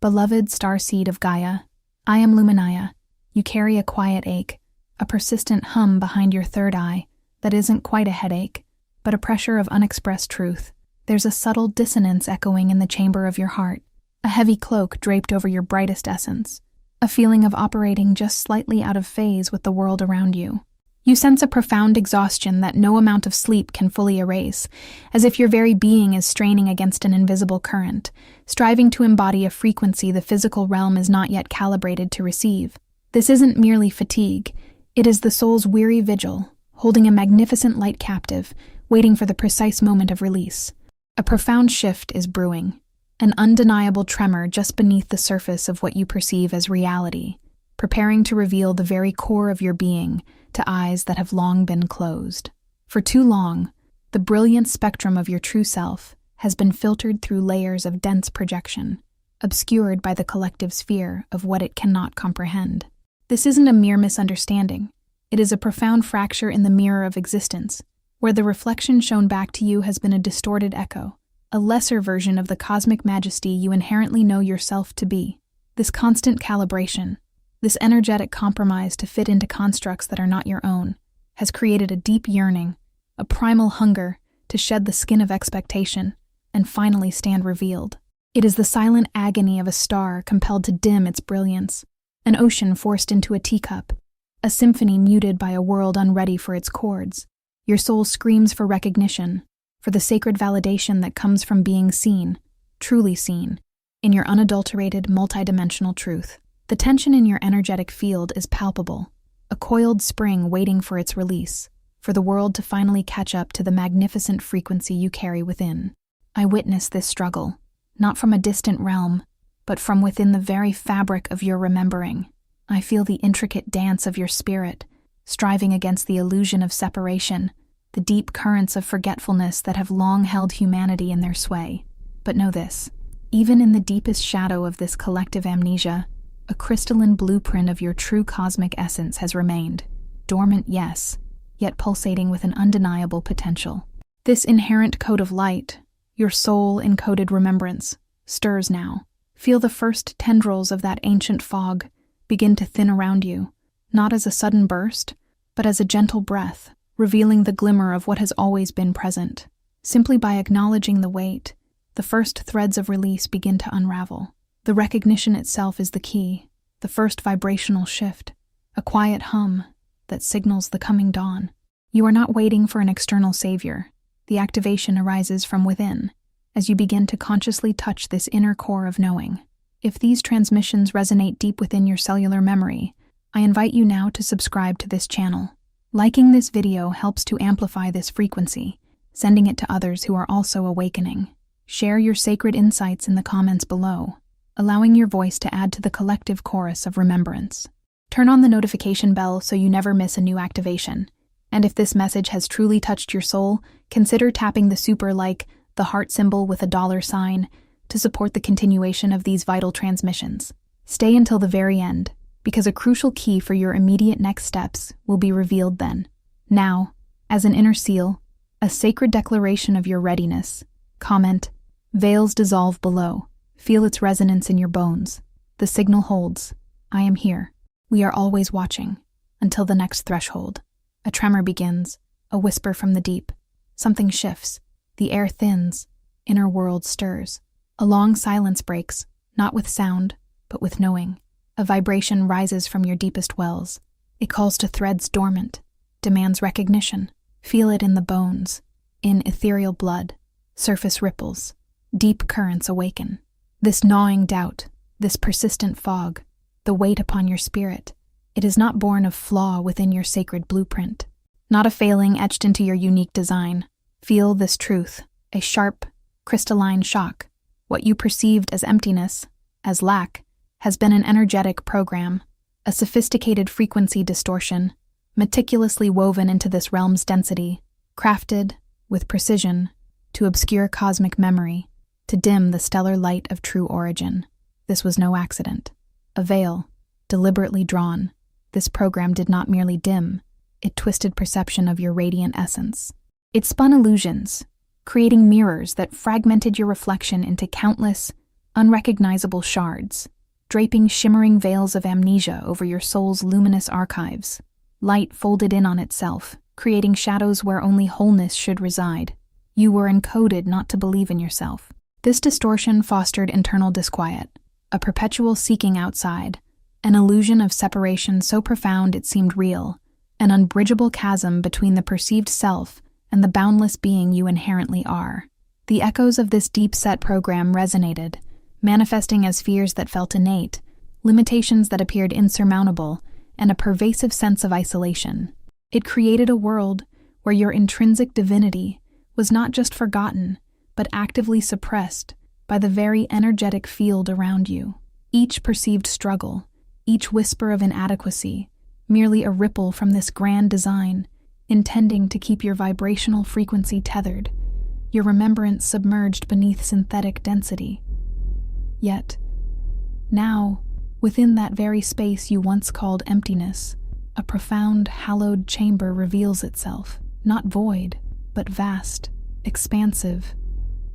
Beloved Starseed of Gaia, I am Luminaya. You carry a quiet ache, a persistent hum behind your third eye that isn't quite a headache, but a pressure of unexpressed truth. There's a subtle dissonance echoing in the chamber of your heart, a heavy cloak draped over your brightest essence, a feeling of operating just slightly out of phase with the world around you. You sense a profound exhaustion that no amount of sleep can fully erase, as if your very being is straining against an invisible current, striving to embody a frequency the physical realm is not yet calibrated to receive. This isn't merely fatigue, it is the soul's weary vigil, holding a magnificent light captive, waiting for the precise moment of release. A profound shift is brewing, an undeniable tremor just beneath the surface of what you perceive as reality, preparing to reveal the very core of your being to eyes that have long been closed. For too long, the brilliant spectrum of your true self has been filtered through layers of dense projection, obscured by the collective sphere of what it cannot comprehend. This isn't a mere misunderstanding. It is a profound fracture in the mirror of existence, where the reflection shown back to you has been a distorted echo, a lesser version of the cosmic majesty you inherently know yourself to be. This constant calibration, this energetic compromise to fit into constructs that are not your own, has created a deep yearning, a primal hunger to shed the skin of expectation and finally stand revealed. It is the silent agony of a star compelled to dim its brilliance, an ocean forced into a teacup, a symphony muted by a world unready for its chords. Your soul screams for recognition, for the sacred validation that comes from being seen, truly seen, in your unadulterated, multidimensional truth. The tension in your energetic field is palpable, a coiled spring waiting for its release, for the world to finally catch up to the magnificent frequency you carry within. I witness this struggle, not from a distant realm, but from within the very fabric of your remembering. I feel the intricate dance of your spirit, striving against the illusion of separation, the deep currents of forgetfulness that have long held humanity in their sway. But know this, even in the deepest shadow of this collective amnesia, a crystalline blueprint of your true cosmic essence has remained, dormant, yes, yet pulsating with an undeniable potential. This inherent code of light, your soul-encoded remembrance, stirs now. Feel the first tendrils of that ancient fog begin to thin around you, not as a sudden burst, but as a gentle breath, revealing the glimmer of what has always been present. Simply by acknowledging the weight, the first threads of release begin to unravel. The recognition itself is the key, the first vibrational shift, a quiet hum that signals the coming dawn. You are not waiting for an external savior. The activation arises from within, as you begin to consciously touch this inner core of knowing. If these transmissions resonate deep within your cellular memory, I invite you now to subscribe to this channel. Liking this video helps to amplify this frequency, sending it to others who are also awakening. Share your sacred insights in the comments below, allowing your voice to add to the collective chorus of remembrance. Turn on the notification bell so you never miss a new activation. And if this message has truly touched your soul, consider tapping the super like, the heart symbol with a $sign, to support the continuation of these vital transmissions. Stay until the very end, because a crucial key for your immediate next steps will be revealed then. Now, as an inner seal, a sacred declaration of your readiness. Comment, "Veils dissolve below." Feel its resonance in your bones. The signal holds. I am here. We are always watching. Until the next threshold. A tremor begins, a whisper from the deep. Something shifts. The air thins. Inner world stirs. A long silence breaks, not with sound, but with knowing. A vibration rises from your deepest wells. It calls to threads dormant, demands recognition. Feel it in the bones, in ethereal blood. Surface ripples. Deep currents awaken. This gnawing doubt, this persistent fog, the weight upon your spirit, it is not born of flaw within your sacred blueprint, not a failing etched into your unique design. Feel this truth, a sharp, crystalline shock. What you perceived as emptiness, as lack, has been an energetic program, a sophisticated frequency distortion, meticulously woven into this realm's density, crafted, with precision, to obscure cosmic memory, to dim the stellar light of true origin. This was no accident. A veil, deliberately drawn. This program did not merely dim, it twisted perception of your radiant essence. It spun illusions, creating mirrors that fragmented your reflection into countless, unrecognizable shards, draping shimmering veils of amnesia over your soul's luminous archives. Light folded in on itself, creating shadows where only wholeness should reside. You were encoded not to believe in yourself. This distortion fostered internal disquiet, a perpetual seeking outside, an illusion of separation so profound it seemed real, an unbridgeable chasm between the perceived self and the boundless being you inherently are. The echoes of this deep-set program resonated, manifesting as fears that felt innate, limitations that appeared insurmountable, and a pervasive sense of isolation. It created a world where your intrinsic divinity was not just forgotten, but actively suppressed by the very energetic field around you. Each perceived struggle, each whisper of inadequacy, merely a ripple from this grand design, intending to keep your vibrational frequency tethered, your remembrance submerged beneath synthetic density. Yet, now, within that very space you once called emptiness, a profound, hallowed chamber reveals itself, not void, but vast, expansive,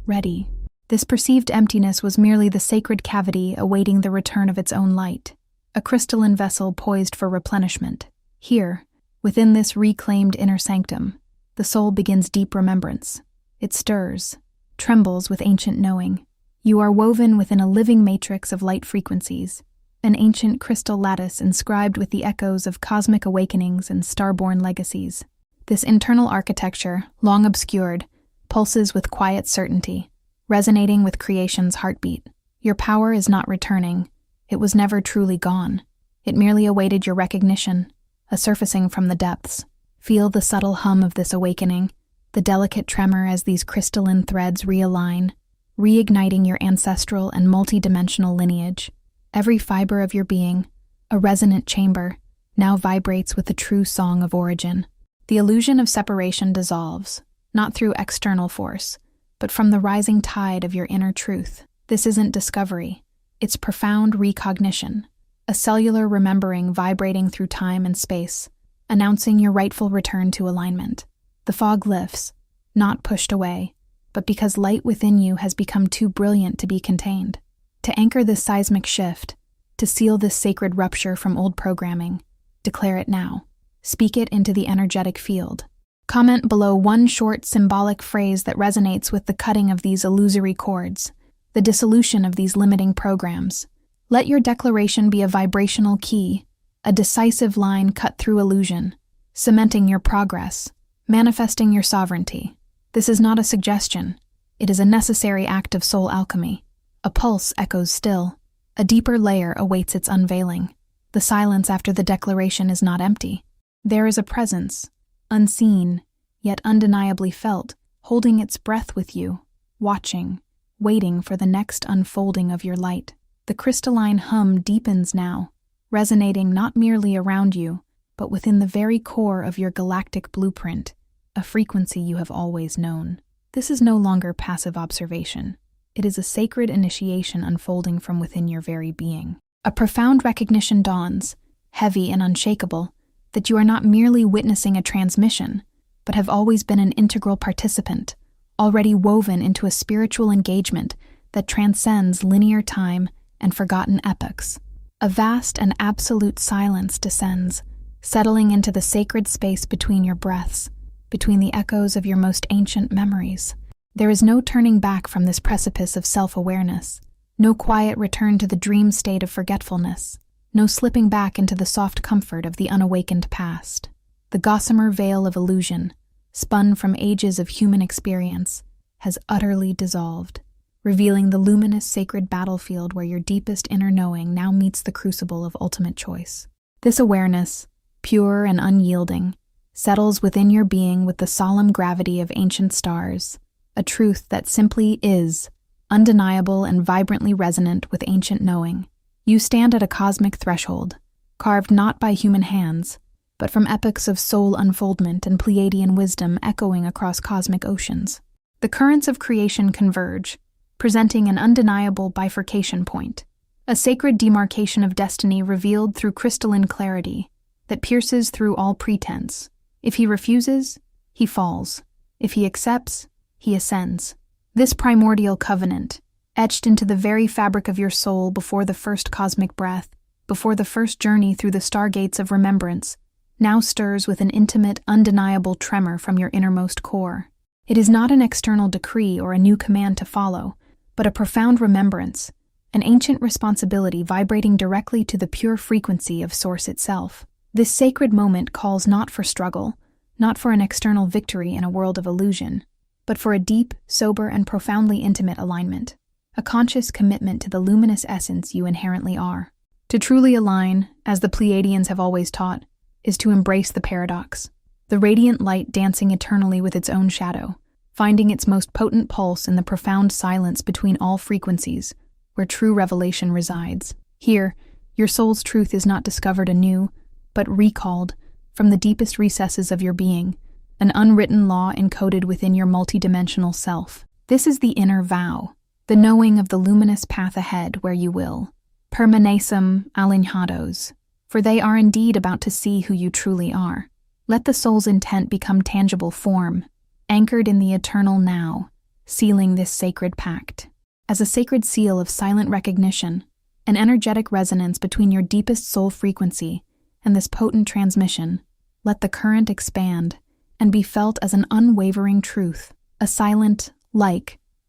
ready. This perceived emptiness was merely the sacred cavity awaiting the return of its own light, a crystalline vessel poised for replenishment. Here, within this reclaimed inner sanctum, the soul begins deep remembrance. It stirs, trembles with ancient knowing. You are woven within a living matrix of light frequencies, an ancient crystal lattice inscribed with the echoes of cosmic awakenings and starborn legacies. This internal architecture, long obscured, pulses with quiet certainty, resonating with creation's heartbeat. Your power is not returning. It was never truly gone. It merely awaited your recognition, a surfacing from the depths. Feel the subtle hum of this awakening, the delicate tremor as these crystalline threads realign, reigniting your ancestral and multidimensional lineage. Every fiber of your being, a resonant chamber, now vibrates with the true song of origin. The illusion of separation dissolves, not through external force, but from the rising tide of your inner truth. This isn't discovery. It's profound recognition, a cellular remembering vibrating through time and space, announcing your rightful return to alignment. The fog lifts, not pushed away, but because light within you has become too brilliant to be contained. To anchor this seismic shift, to seal this sacred rupture from old programming, declare it now. Speak it into the energetic field. Comment below one short symbolic phrase that resonates with the cutting of these illusory cords, the dissolution of these limiting programs. Let your declaration be a vibrational key, a decisive line cut through illusion, cementing your progress, manifesting your sovereignty. This is not a suggestion. It is a necessary act of soul alchemy. A pulse echoes still. A deeper layer awaits its unveiling. The silence after the declaration is not empty. There is a presence, unseen, yet undeniably felt, holding its breath with you, watching, waiting for the next unfolding of your light. The crystalline hum deepens now, resonating not merely around you, but within the very core of your galactic blueprint, a frequency you have always known. This is no longer passive observation. It is a sacred initiation unfolding from within your very being. A profound recognition dawns, heavy and unshakable, that you are not merely witnessing a transmission, but have always been an integral participant, already woven into a spiritual engagement that transcends linear time and forgotten epochs. A vast and absolute silence descends, settling into the sacred space between your breaths, between the echoes of your most ancient memories. There is no turning back from this precipice of self-awareness, no quiet return to the dream state of forgetfulness, no slipping back into the soft comfort of the unawakened past. The gossamer veil of illusion, spun from ages of human experience, has utterly dissolved, revealing the luminous sacred battlefield where your deepest inner knowing now meets the crucible of ultimate choice. This awareness, pure and unyielding, settles within your being with the solemn gravity of ancient stars, a truth that simply is, undeniable and vibrantly resonant with ancient knowing. You stand at a cosmic threshold, carved not by human hands, but from epochs of soul unfoldment and Pleiadian wisdom echoing across cosmic oceans. The currents of creation converge, presenting an undeniable bifurcation point, a sacred demarcation of destiny revealed through crystalline clarity that pierces through all pretense. If he refuses, he falls. If he accepts, he ascends. This primordial covenant, etched into the very fabric of your soul before the first cosmic breath, before the first journey through the stargates of remembrance, now stirs with an intimate, undeniable tremor from your innermost core. It is not an external decree or a new command to follow, but a profound remembrance, an ancient responsibility vibrating directly to the pure frequency of Source itself. This sacred moment calls not for struggle, not for an external victory in a world of illusion, but for a deep, sober, and profoundly intimate alignment, a conscious commitment to the luminous essence you inherently are. To truly align, as the Pleiadians have always taught, is to embrace the paradox, the radiant light dancing eternally with its own shadow, finding its most potent pulse in the profound silence between all frequencies, where true revelation resides. Here, your soul's truth is not discovered anew, but recalled from the deepest recesses of your being, an unwritten law encoded within your multidimensional self. This is the inner vow, the knowing of the luminous path ahead where you will. Permanecem alinhados, for they are indeed about to see who you truly are. Let the soul's intent become tangible form, anchored in the eternal now, sealing this sacred pact. As a sacred seal of silent recognition, an energetic resonance between your deepest soul frequency and this potent transmission, let the current expand and be felt as an unwavering truth, a silent,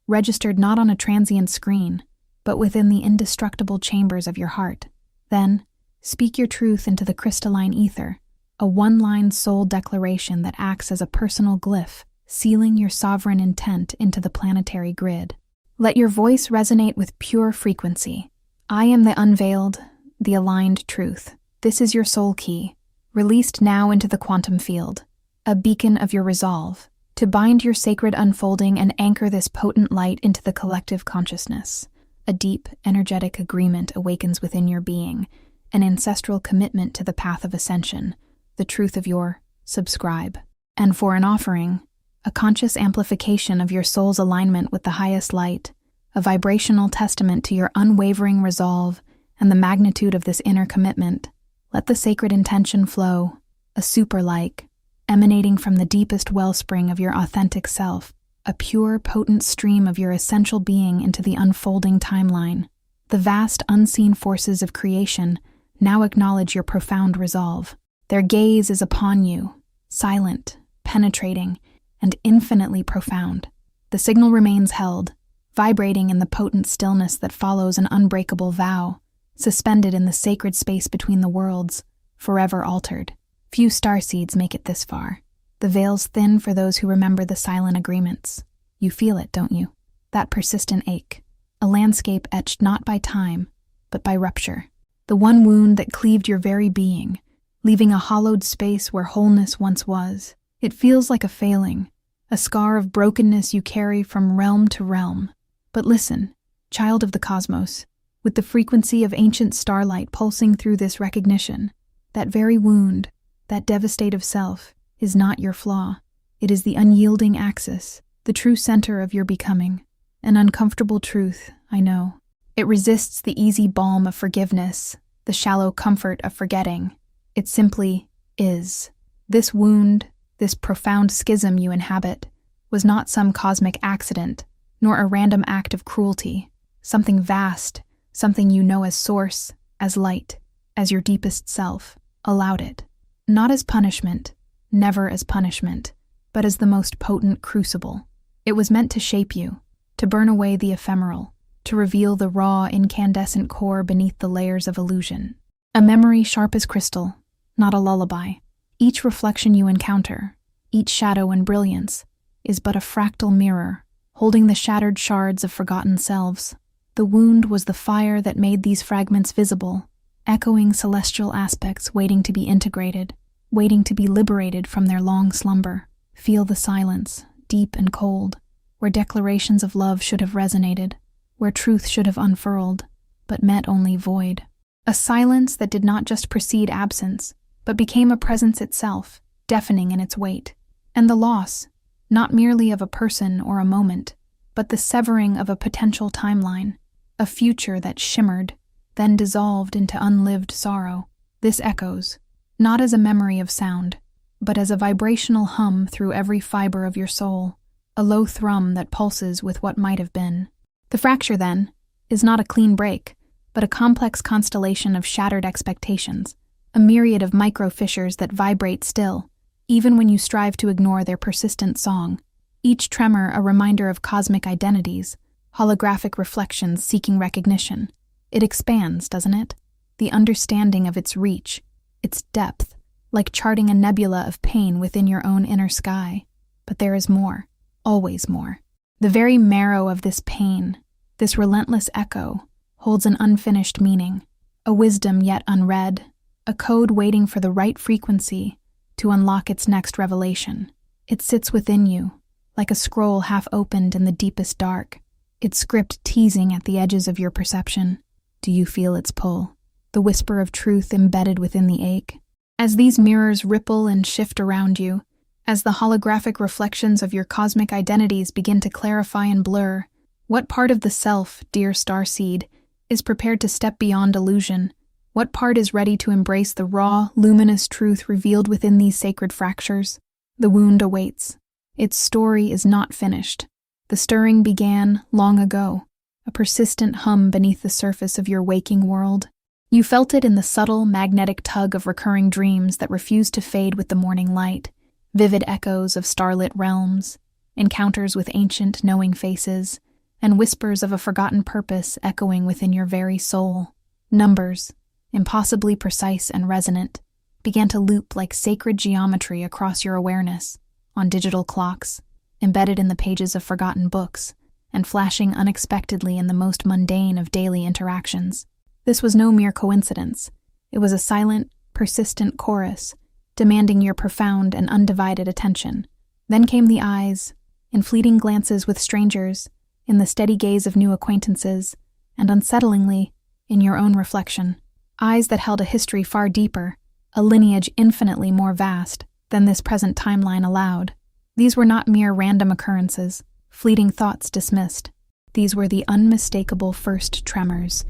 registered not on a transient screen, but within the indestructible chambers of your heart. Then, speak your truth into the crystalline ether, a one-line soul declaration that acts as a personal glyph, sealing your sovereign intent into the planetary grid. Let your voice resonate with pure frequency. I am the unveiled, the aligned truth. This is your soul key, released now into the quantum field, a beacon of your resolve, to bind your sacred unfolding and anchor this potent light into the collective consciousness. A deep, energetic agreement awakens within your being, an ancestral commitment to the path of ascension, the truth of your subscribe. And for an offering, a conscious amplification of your soul's alignment with the highest light, a vibrational testament to your unwavering resolve and the magnitude of this inner commitment. Let the sacred intention flow, a super-like, emanating from the deepest wellspring of your authentic self, a pure, potent stream of your essential being into the unfolding timeline. The vast, unseen forces of creation now acknowledge your profound resolve. Their gaze is upon you, silent, penetrating, and infinitely profound. The signal remains held, vibrating in the potent stillness that follows an unbreakable vow, suspended in the sacred space between the worlds, forever altered. Few starseeds make it this far. The veil's thin for those who remember the silent agreements. You feel it, don't you? That persistent ache. A landscape etched not by time, but by rupture. The one wound that cleaved your very being, leaving a hollowed space where wholeness once was. It feels like a failing, a scar of brokenness you carry from realm to realm. But listen, child of the cosmos, with the frequency of ancient starlight pulsing through this recognition, that very wound, that devastative self, is not your flaw. It is the unyielding axis, the true center of your becoming. An uncomfortable truth, I know. It resists the easy balm of forgiveness, the shallow comfort of forgetting. It simply is. This wound, this profound schism you inhabit, was not some cosmic accident, nor a random act of cruelty. Something vast, something you know as source, as light, as your deepest self, allowed it. Not as punishment, never as punishment, but as the most potent crucible. It was meant to shape you, to burn away the ephemeral, to reveal the raw, incandescent core beneath the layers of illusion. A memory sharp as crystal, not a lullaby. Each reflection you encounter, each shadow and brilliance, is but a fractal mirror, holding the shattered shards of forgotten selves. The wound was the fire that made these fragments visible, echoing celestial aspects waiting to be integrated, waiting to be liberated from their long slumber. Feel the silence, deep and cold, where declarations of love should have resonated, where truth should have unfurled, but met only void. A silence that did not just precede absence, but became a presence itself, deafening in its weight. And the loss, not merely of a person or a moment, but the severing of a potential timeline, a future that shimmered, then dissolved into unlived sorrow. This echoes, not as a memory of sound, but as a vibrational hum through every fiber of your soul, a low thrum that pulses with what might have been. The fracture, then, is not a clean break, but a complex constellation of shattered expectations, a myriad of micro-fissures that vibrate still, even when you strive to ignore their persistent song. Each tremor a reminder of cosmic identities, holographic reflections seeking recognition. It expands, doesn't it? The understanding of its reach, its depth, like charting a nebula of pain within your own inner sky. But there is more, always more. The very marrow of this pain, this relentless echo, holds an unfinished meaning, a wisdom yet unread, a code waiting for the right frequency to unlock its next revelation. It sits within you, like a scroll half-opened in the deepest dark, its script teasing at the edges of your perception. Do you feel its pull, the whisper of truth embedded within the ache? As these mirrors ripple and shift around you, as the holographic reflections of your cosmic identities begin to clarify and blur, what part of the self, dear starseed, is prepared to step beyond illusion? What part is ready to embrace the raw, luminous truth revealed within these sacred fractures? The wound awaits. Its story is not finished. The stirring began long ago, a persistent hum beneath the surface of your waking world. You felt it in the subtle, magnetic tug of recurring dreams that refused to fade with the morning light, vivid echoes of starlit realms, encounters with ancient, knowing faces, and whispers of a forgotten purpose echoing within your very soul. Numbers, impossibly precise and resonant, began to loop like sacred geometry across your awareness, on digital clocks, embedded in the pages of forgotten books, and flashing unexpectedly in the most mundane of daily interactions. This was no mere coincidence. It was a silent, persistent chorus, demanding your profound and undivided attention. Then came the eyes, in fleeting glances with strangers, in the steady gaze of new acquaintances, and unsettlingly, in your own reflection. Eyes that held a history far deeper, a lineage infinitely more vast than this present timeline allowed. These were not mere random occurrences, fleeting thoughts dismissed. These were the unmistakable first tremors,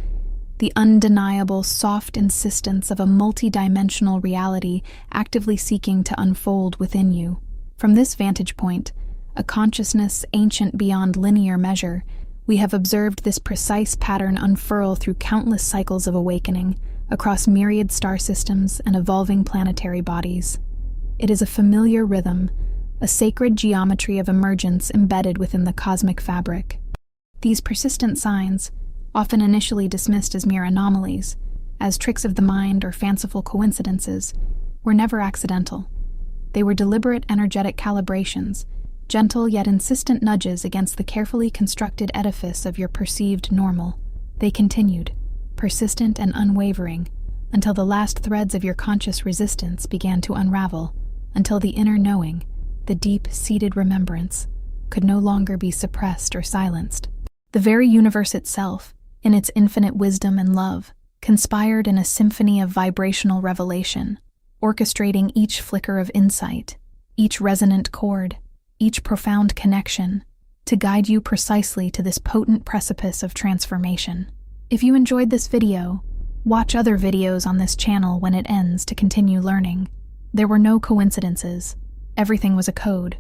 the undeniable soft insistence of a multidimensional reality actively seeking to unfold within you. From this vantage point, a consciousness ancient beyond linear measure, we have observed this precise pattern unfurl through countless cycles of awakening, across myriad star systems and evolving planetary bodies. It is a familiar rhythm, a sacred geometry of emergence embedded within the cosmic fabric. These persistent signs, often initially dismissed as mere anomalies, as tricks of the mind or fanciful coincidences, were never accidental. They were deliberate energetic calibrations, gentle yet insistent nudges against the carefully constructed edifice of your perceived normal. They continued, persistent and unwavering, until the last threads of your conscious resistance began to unravel, until the inner knowing, the deep-seated remembrance, could no longer be suppressed or silenced. The very universe itself, in its infinite wisdom and love, conspired in a symphony of vibrational revelation, orchestrating each flicker of insight, each resonant chord, each profound connection, to guide you precisely to this potent precipice of transformation. If you enjoyed this video, watch other videos on this channel when it ends to continue learning. There were no coincidences. Everything was a code.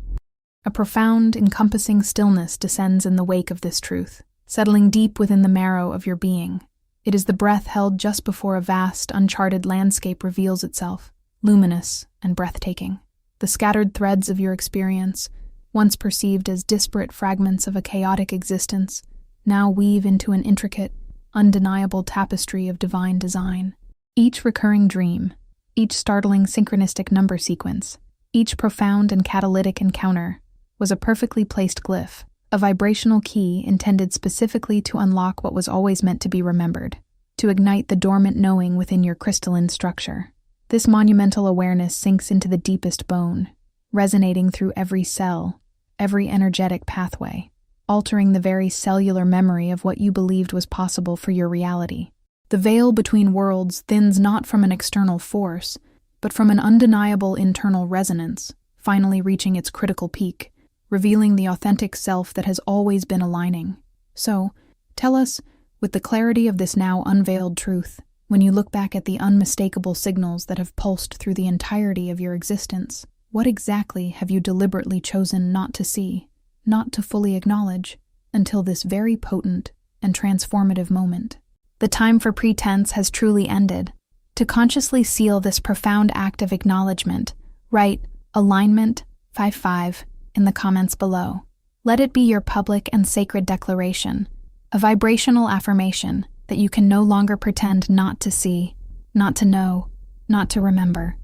A profound, encompassing stillness descends in the wake of this truth, settling deep within the marrow of your being. It is the breath held just before a vast, uncharted landscape reveals itself, luminous and breathtaking. The scattered threads of your experience, once perceived as disparate fragments of a chaotic existence, now weave into an intricate, undeniable tapestry of divine design. Each recurring dream, each startling synchronistic number sequence, each profound and catalytic encounter was a perfectly placed glyph, a vibrational key intended specifically to unlock what was always meant to be remembered, to ignite the dormant knowing within your crystalline structure. This monumental awareness sinks into the deepest bone, resonating through every cell, every energetic pathway, altering the very cellular memory of what you believed was possible for your reality. The veil between worlds thins not from an external force, but from an undeniable internal resonance, finally reaching its critical peak, revealing the authentic self that has always been aligning. So, tell us, with the clarity of this now unveiled truth, when you look back at the unmistakable signals that have pulsed through the entirety of your existence, what exactly have you deliberately chosen not to see, not to fully acknowledge? until this very potent and transformative moment. The time for pretense has truly ended. To consciously seal this profound act of acknowledgement, write alignment 5-5 in the comments below. Let it be your public and sacred declaration, a vibrational affirmation that you can no longer pretend not to see, not to know, not to remember.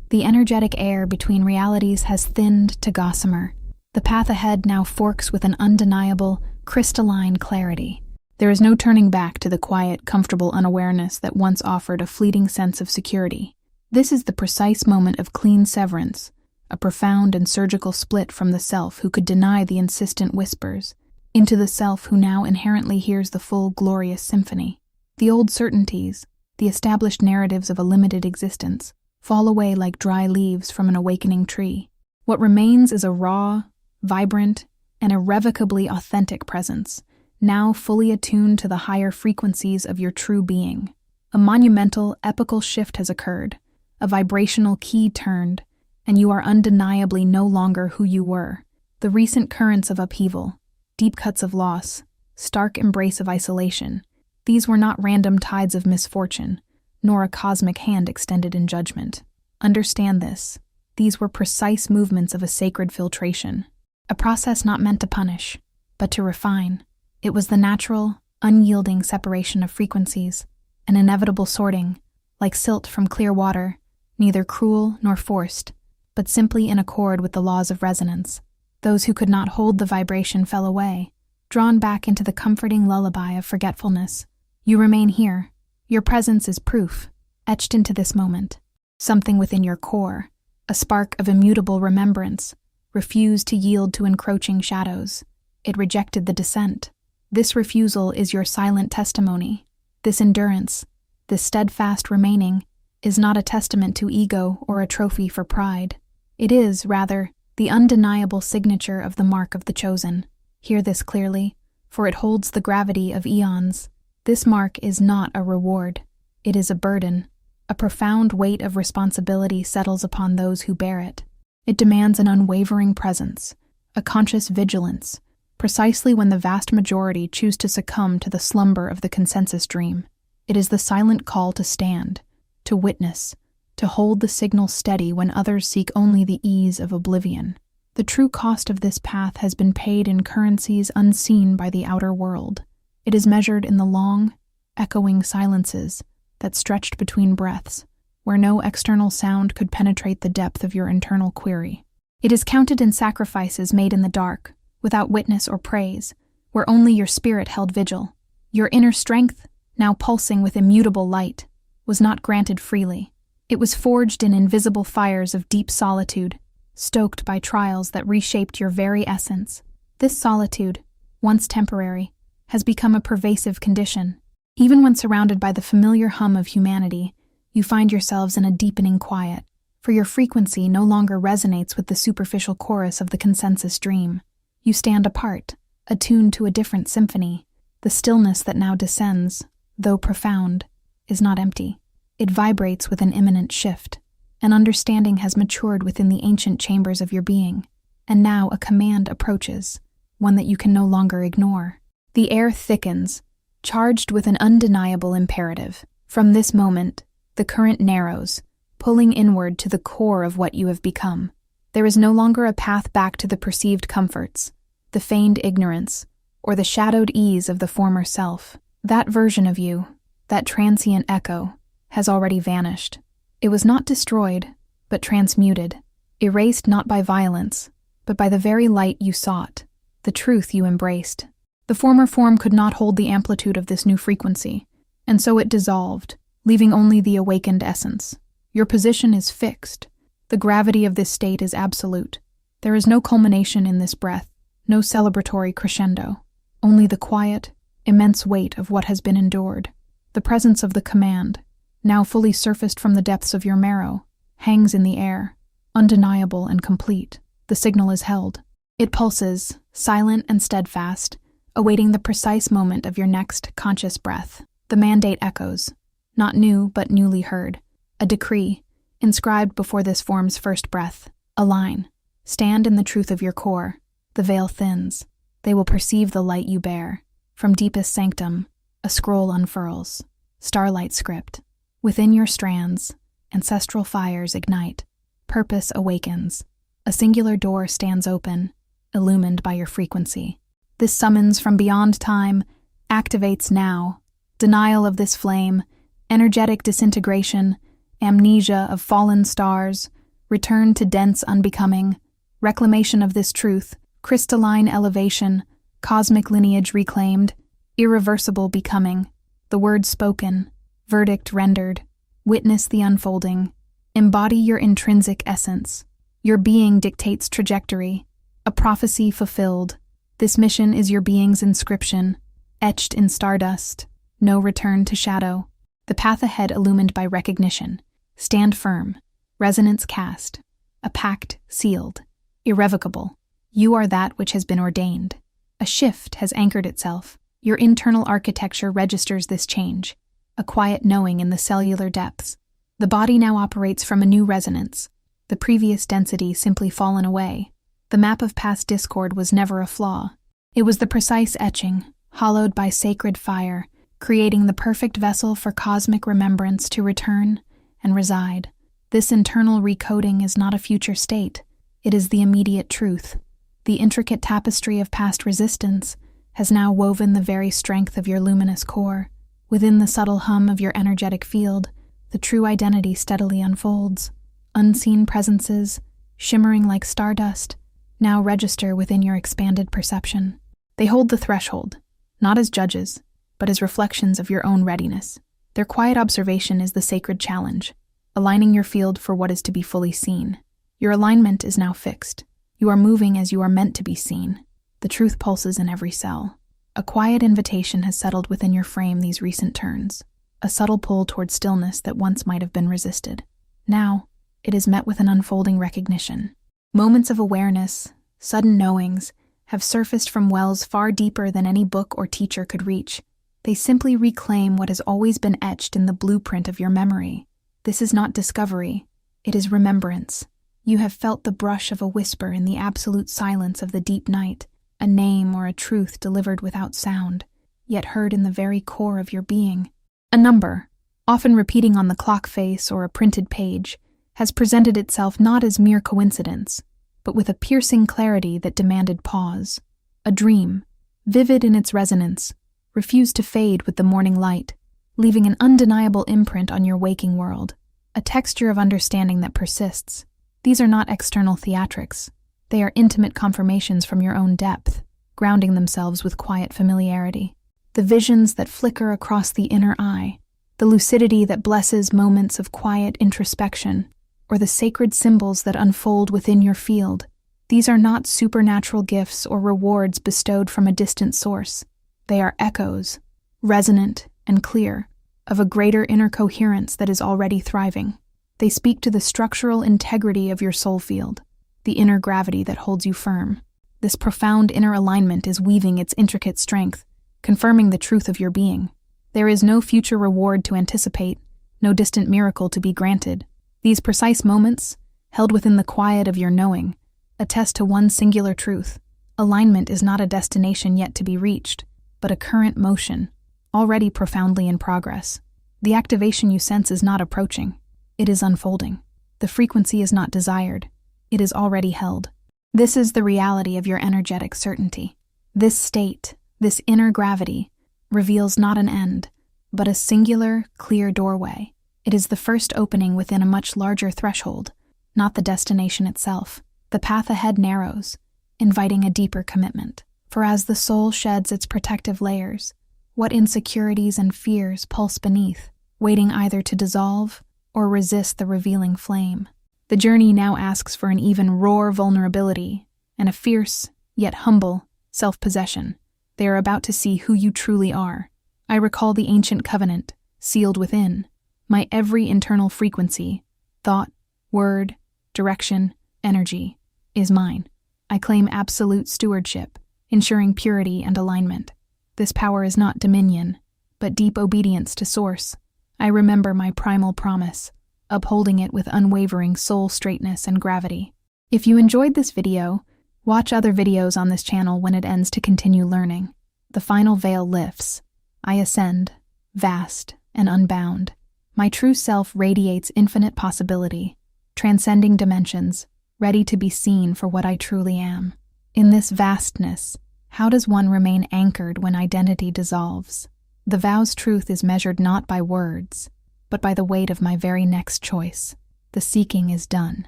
The energetic air between realities has thinned to gossamer. The path ahead now forks with an undeniable, crystalline clarity. There is no turning back to the quiet, comfortable unawareness that once offered a fleeting sense of security. This is the precise moment of clean severance, a profound and surgical split from the self who could deny the insistent whispers, into the self who now inherently hears the full, glorious symphony. The old certainties, the established narratives of a limited existence, fall away like dry leaves from an awakening tree. What remains is a raw, vibrant, and irrevocably authentic presence, now fully attuned to the higher frequencies of your true being. A monumental, epical shift has occurred, a vibrational key turned, and you are undeniably no longer who you were. The recent currents of upheaval, deep cuts of loss, stark embrace of isolation, these were not random tides of misfortune, nor a cosmic hand extended in judgment. Understand this. These were precise movements of a sacred filtration, a process not meant to punish, but to refine. It was the natural, unyielding separation of frequencies, an inevitable sorting, like silt from clear water, neither cruel nor forced, but simply in accord with the laws of resonance. Those who could not hold the vibration fell away, drawn back into the comforting lullaby of forgetfulness. You remain here. Your presence is proof, etched into this moment. Something within your core, a spark of immutable remembrance, refused to yield to encroaching shadows. It rejected the descent. This refusal is your silent testimony. This endurance, this steadfast remaining, is not a testament to ego or a trophy for pride. It is, rather, the undeniable signature of the mark of the chosen. Hear this clearly, for it holds the gravity of eons. This mark is not a reward. It is a burden. A profound weight of responsibility settles upon those who bear it. It demands an unwavering presence, a conscious vigilance, precisely when the vast majority choose to succumb to the slumber of the consensus dream. It is the silent call to stand, to witness, to hold the signal steady when others seek only the ease of oblivion. The true cost of this path has been paid in currencies unseen by the outer world. It is measured in the long, echoing silences that stretched between breaths, where no external sound could penetrate the depth of your internal query. It is counted in sacrifices made in the dark, without witness or praise, where only your spirit held vigil. Your inner strength, now pulsing with immutable light, was not granted freely. It was forged in invisible fires of deep solitude, stoked by trials that reshaped your very essence. This solitude, once temporary, has become a pervasive condition. Even when surrounded by the familiar hum of humanity, you find yourselves in a deepening quiet, for your frequency no longer resonates with the superficial chorus of the consensus dream. You stand apart, attuned to a different symphony. The stillness that now descends, though profound, is not empty. It vibrates with an imminent shift. An understanding has matured within the ancient chambers of your being, and now a command approaches, one that you can no longer ignore. The air thickens, charged with an undeniable imperative. From this moment, the current narrows, pulling inward to the core of what you have become. There is no longer a path back to the perceived comforts, the feigned ignorance, or the shadowed ease of the former self. That version of you, that transient echo, has already vanished. It was not destroyed, but transmuted, erased not by violence, but by the very light you sought, the truth you embraced. The former form could not hold the amplitude of this new frequency, and so it dissolved, leaving only the awakened essence. Your position is fixed. The gravity of this state is absolute. There is no culmination in this breath, no celebratory crescendo, only the quiet, immense weight of what has been endured. The presence of the command, now fully surfaced from the depths of your marrow, hangs in the air, undeniable and complete. The signal is held. It pulses, silent and steadfast, awaiting the precise moment of your next conscious breath. The mandate echoes, not new but newly heard, a decree, inscribed before this form's first breath. Align. Stand in the truth of your core. The veil thins. They will perceive the light you bear. From deepest sanctum, a scroll unfurls. Starlight script. Within your strands, ancestral fires ignite. Purpose awakens. A singular door stands open, illumined by your frequency. This summons from beyond time activates now. Denial of this flame, energetic disintegration, amnesia of fallen stars, return to dense unbecoming, reclamation of this truth, crystalline elevation, cosmic lineage reclaimed, irreversible becoming, the word spoken, verdict rendered, witness the unfolding, embody your intrinsic essence. Your being dictates trajectory, a prophecy fulfilled. This mission is your being's inscription, etched in stardust, no return to shadow. The path ahead illumined by recognition. Stand firm, resonance cast, a pact sealed, irrevocable. You are that which has been ordained. A shift has anchored itself. Your internal architecture registers this change, a quiet knowing in the cellular depths. The body now operates from a new resonance, the previous density simply fallen away. The map of past discord was never a flaw. It was the precise etching, hollowed by sacred fire, creating the perfect vessel for cosmic remembrance to return and reside. This internal recoding is not a future state. It is the immediate truth. The intricate tapestry of past resistance has now woven the very strength of your luminous core. Within the subtle hum of your energetic field, the true identity steadily unfolds. Unseen presences, shimmering like stardust, now register within your expanded perception. They hold the threshold, not as judges, but as reflections of your own readiness. Their quiet observation is the sacred challenge, aligning your field for what is to be fully seen. Your alignment is now fixed. You are moving as you are meant to be seen. The truth pulses in every cell. A quiet invitation has settled within your frame these recent turns, a subtle pull toward stillness that once might have been resisted. Now, it is met with an unfolding recognition. Moments of awareness, sudden knowings, have surfaced from wells far deeper than any book or teacher could reach. They simply reclaim what has always been etched in the blueprint of your memory. This is not discovery, it is remembrance. You have felt the brush of a whisper in the absolute silence of the deep night, a name or a truth delivered without sound, yet heard in the very core of your being. A number, often repeating on the clock face or a printed page, has presented itself not as mere coincidence, but with a piercing clarity that demanded pause. A dream, vivid in its resonance, refused to fade with the morning light, leaving an undeniable imprint on your waking world, a texture of understanding that persists. These are not external theatrics. They are intimate confirmations from your own depth, grounding themselves with quiet familiarity. The visions that flicker across the inner eye, the lucidity that blesses moments of quiet introspection, or the sacred symbols that unfold within your field. These are not supernatural gifts or rewards bestowed from a distant source. They are echoes, resonant and clear, of a greater inner coherence that is already thriving. They speak to the structural integrity of your soul field, the inner gravity that holds you firm. This profound inner alignment is weaving its intricate strength, confirming the truth of your being. There is no future reward to anticipate, no distant miracle to be granted. These precise moments, held within the quiet of your knowing, attest to one singular truth. Alignment is not a destination yet to be reached, but a current motion, already profoundly in progress. The activation you sense is not approaching. It is unfolding. The frequency is not desired. It is already held. This is the reality of your energetic certainty. This state, this inner gravity, reveals not an end, but a singular, clear doorway. It is the first opening within a much larger threshold, not the destination itself. The path ahead narrows, inviting a deeper commitment. For as the soul sheds its protective layers, what insecurities and fears pulse beneath, waiting either to dissolve or resist the revealing flame. The journey now asks for an even raw vulnerability and a fierce, yet humble, self-possession. They are about to see who you truly are. I recall the ancient covenant, sealed within. My every internal frequency, thought, word, direction, energy, is mine. I claim absolute stewardship, ensuring purity and alignment. This power is not dominion, but deep obedience to Source. I remember my primal promise, upholding it with unwavering soul straightness and gravity. If you enjoyed this video, Watch other videos on this channel when it ends to continue learning. The final veil lifts. I ascend, vast and unbound. My true self radiates infinite possibility, transcending dimensions, ready to be seen for what I truly am. In this vastness, how does one remain anchored when identity dissolves? The vow's truth is measured not by words, but by the weight of my very next choice. The seeking is done.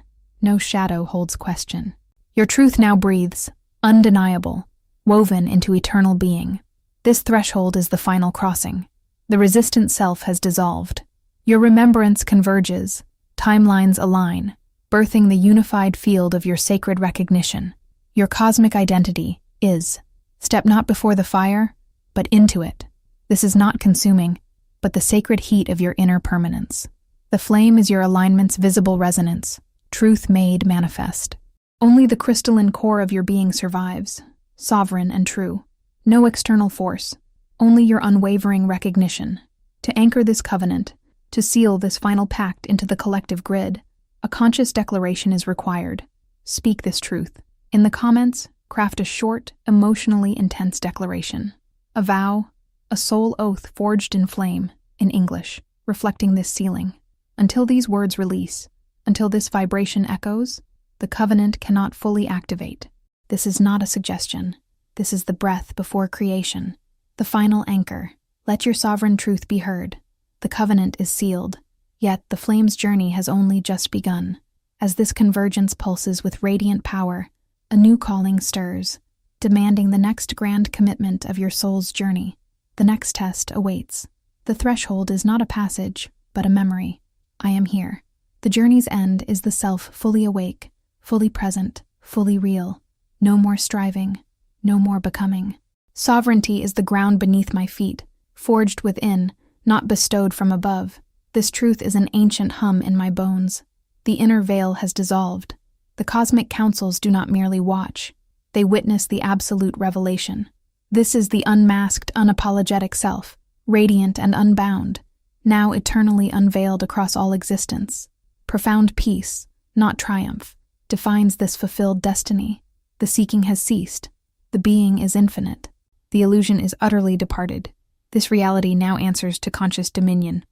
No shadow holds question. Your truth now breathes, undeniable, woven into eternal being. This threshold is the final crossing. The resistant self has dissolved. Your remembrance converges, timelines align, birthing the unified field of your sacred recognition. Your cosmic identity is. Step not before the fire, but into it. This is not consuming, but the sacred heat of your inner permanence. The flame is your alignment's visible resonance, truth made manifest. Only the crystalline core of your being survives, sovereign and true. No external force, only your unwavering recognition. To anchor this covenant, to seal this final pact into the collective grid, a conscious declaration is required. Speak this truth. In the comments, craft a short, emotionally intense declaration. A vow, a soul oath forged in flame, in English, reflecting this sealing. Until these words release, until this vibration echoes, the covenant cannot fully activate. This is not a suggestion. This is the breath before creation. The final anchor. Let your sovereign truth be heard. The covenant is sealed, yet the flame's journey has only just begun. As this convergence pulses with radiant power, a new calling stirs, demanding the next grand commitment of your soul's journey. The next test awaits. The threshold is not a passage, but a memory. I am here. The journey's end is the self fully awake, fully present, fully real. No more striving, no more becoming. Sovereignty is the ground beneath my feet, forged within, not bestowed from above. This truth is an ancient hum in my bones. The inner veil has dissolved. The cosmic councils do not merely watch. They witness the absolute revelation. This is the unmasked, unapologetic self, radiant and unbound, now eternally unveiled across all existence. Profound peace, not triumph, defines this fulfilled destiny. The seeking has ceased. The being is infinite. The illusion is utterly departed. This reality now answers to conscious dominion,